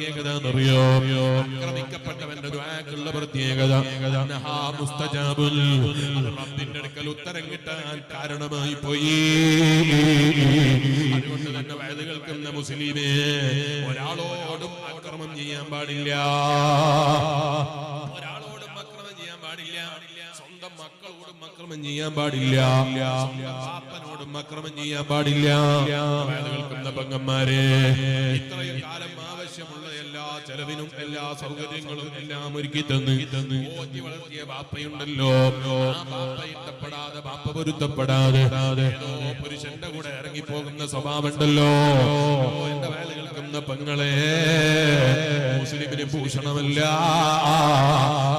പ്രത്യേകത എന്നറിയോ? ആക്രമിക്കപ്പെട്ടവന്റെ ദുആക്കുള്ള പ്രത്യേകത മുസ്തജാബുൽ, റബ്ബിന്റെ അടുക്കൽ ഉത്തരം കിട്ടാൻ കാരണമായി പോയി. അതുകൊണ്ട് തന്നെ വഅദ് കേൾക്കുന്ന മുസ്ലിമേ, ഒരാളോടും അക്രമം ചെയ്യാൻ പാടില്ല. ഒരാളോടും അക്രമം ചെയ്യാൻ പാടില്ല. സ്വന്തം മക്കളോടും അക്രമം ചെയ്യാൻ പാടില്ല. ബാപ്പനോടും അക്രമം ചെയ്യാൻ പാടില്ല. വഅദ് കേൾക്കുന്ന പെങ്ങന്മാരെ, ഇത്രയും കാലം ആവശ്യമുള്ള എല്ലാ ചെലവിനും എല്ലാ സൗകര്യങ്ങളും എല്ലാം ഒരുക്കി തന്ന് ഓറ്റി വളർത്തിയ ബാപ്പയുണ്ടല്ലോ, ആ ബാപ്പ ഇഷ്ടപ്പെടാതെ, ബാപ്പ പൊരുത്തപ്പെടാതെ ഏതോ പുരുഷന്റെ കൂടെ ഇറങ്ങിപ്പോകുന്ന സ്വഭാവമുണ്ടല്ലോ. എന്റെ വയല് കേൾക്കുന്ന പെങ്ങളെ, മുസ്ലിമിന് ഭൂഷണമല്ല.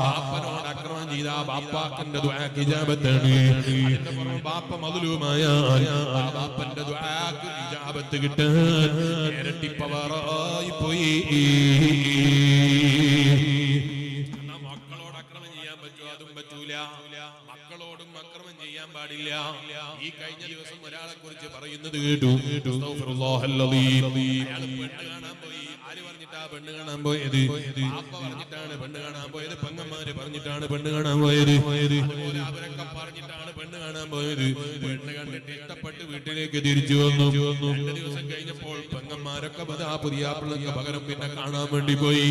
ബാപ്പനോട് അക്രമം ചെയ്ത ബാപ്പാക്കന്റെ ദുആക്ക് ഇജാബത്താണ്. ബാപ്പ മദ്ലൂമായാൽ ആ ബാപ്പന്റെ ദുആക്ക് ഇജാബത്ത് കിട്ടാൻ ഇരട്ടി പവറായി പോയി. മക്കളോട് അക്രമം ചെയ്യാൻ പറ്റുമോ? അതും പറ്റൂല. മക്കളോടും അക്രമം ചെയ്യാൻ പാടില്ല. ഈ കഴിഞ്ഞ ദിവസം ഒരാളെ കുറിച്ച് പറയുന്നത് കേട്ടു. അയാൾ പെണ്ണ് കാണാൻ പോയി. ആര് പറഞ്ഞിട്ടാ പെണ്ണ് കാണാൻ പോയത്? ബാപ്പ പറഞ്ഞിട്ടാണ് പെണ്ണ് കാണാൻ പോയത്. പെങ്ങന്മാര് പറഞ്ഞിട്ടാണ് പെണ്ണ് കാണാൻ പോയത്. അതുപോലെ അവരൊക്കെ പറഞ്ഞിട്ടാണ് പെണ്ണ് കാണാൻ പോയത്. പെണ്ണ് കണ്ടിട്ട് ഇഷ്ടപ്പെട്ട് വീട്ടിലേക്ക് തിരിച്ചു വന്നു. 2 ദിവസം കഴിഞ്ഞപ്പോൾ പെങ്ങന്മാരൊക്കെ പുതിയാപ്പിളക്ക് പകരം പിന്നെ കാണാൻ വേണ്ടി പോയി.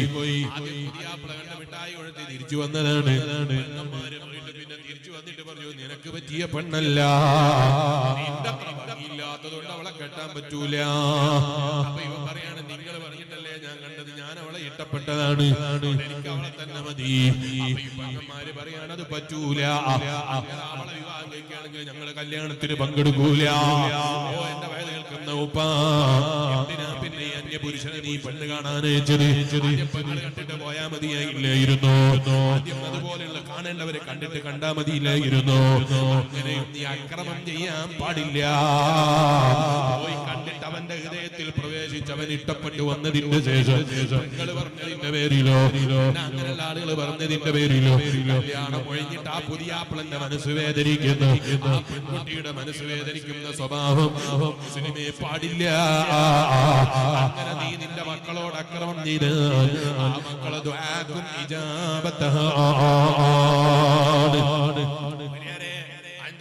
ആദ്യം പുതിയാപ്പിള കണ്ട മിഠായി കൊടുത്ത് തിരിച്ചു വന്നതാണ്. പെങ്ങന്മാര് പിന്നെ തിരിച്ചു വന്നിട്ട് പറഞ്ഞു, നിനക്ക് പറ്റിയ പെണ്ണല്ല, നിന്റെ അത്ര ഭംഗിയില്ലാത്തതുകൊണ്ട് അവളെ കെട്ടാൻ പറ്റൂല. അപ്പൊ ഇവ പറയാണ്, നിങ്ങൾ പറഞ്ഞിട്ടല്ലേ ഞാൻ കണ്ടത്, ഞാൻ അവളെ ഇഷ്ടപ്പെട്ടതാണ്, എനിക്ക് അവളെ തന്നെ മതി. അപ്പൊ ഈ പെങ്ങന്മാര് പറയാണ്, അത് പറ്റൂല, അവളെ വിവാഹം കഴിക്കുകയാണെങ്കിൽ ഞങ്ങള് കല്യാണത്തിന് പങ്കെടുക്കൂല. ഓ എന്റെ വയല് കേൾക്കുന്ന ഉപ്പ, എന്തിനാ പിന്നെ അന്യപുരുഷനെ നീ പെണ്ണ് കാണാനയച്ചത്? പെണ്ണ് കണ്ടിട്ട് പോയാ മതിയായില്ലായിരുന്നു. ആദ്യം അതുപോലെയുള്ള കാണേണ്ടവരെ കണ്ടിട്ട് കണ്ടാ മതിയില്ലായിരുന്നു. അങ്ങനെയും നീ അക്രമം ചെയ്യാൻ പാടില്ല. പോയി കണ്ടിട്ട് അവന്റെ ഹൃദയത്തിൽ പ്രവേശിച്ച് അവൻ ഇഷ്ടപ്പെട്ടു വന്നതിന്റെ ശേഷം നിങ്ങൾ പറഞ്ഞതിന്റെ പേരിലോ അങ്ങനെയുള്ള ആളുകൾ പറഞ്ഞതിന്റെ പേരിലോ കല്യാണം ഒഴിഞ്ഞിട്ട് ആ പുതിയാപ്പിളന്റെ മനസ്സ് വേദനിക്കുന്നു, ആ പെൺകുട്ടിയുടെ മനസ്സ് വേദനിക്കുന്ന സ്വഭാവം മുസ്ലിമേ പാടില്ല. അങ്ങനെ നീ നിന്റെ മക്കളോട് അക്രമം ചെയ്ത് ആ മക്കളെ ദുആക്കും ഇജാബത്താണ്.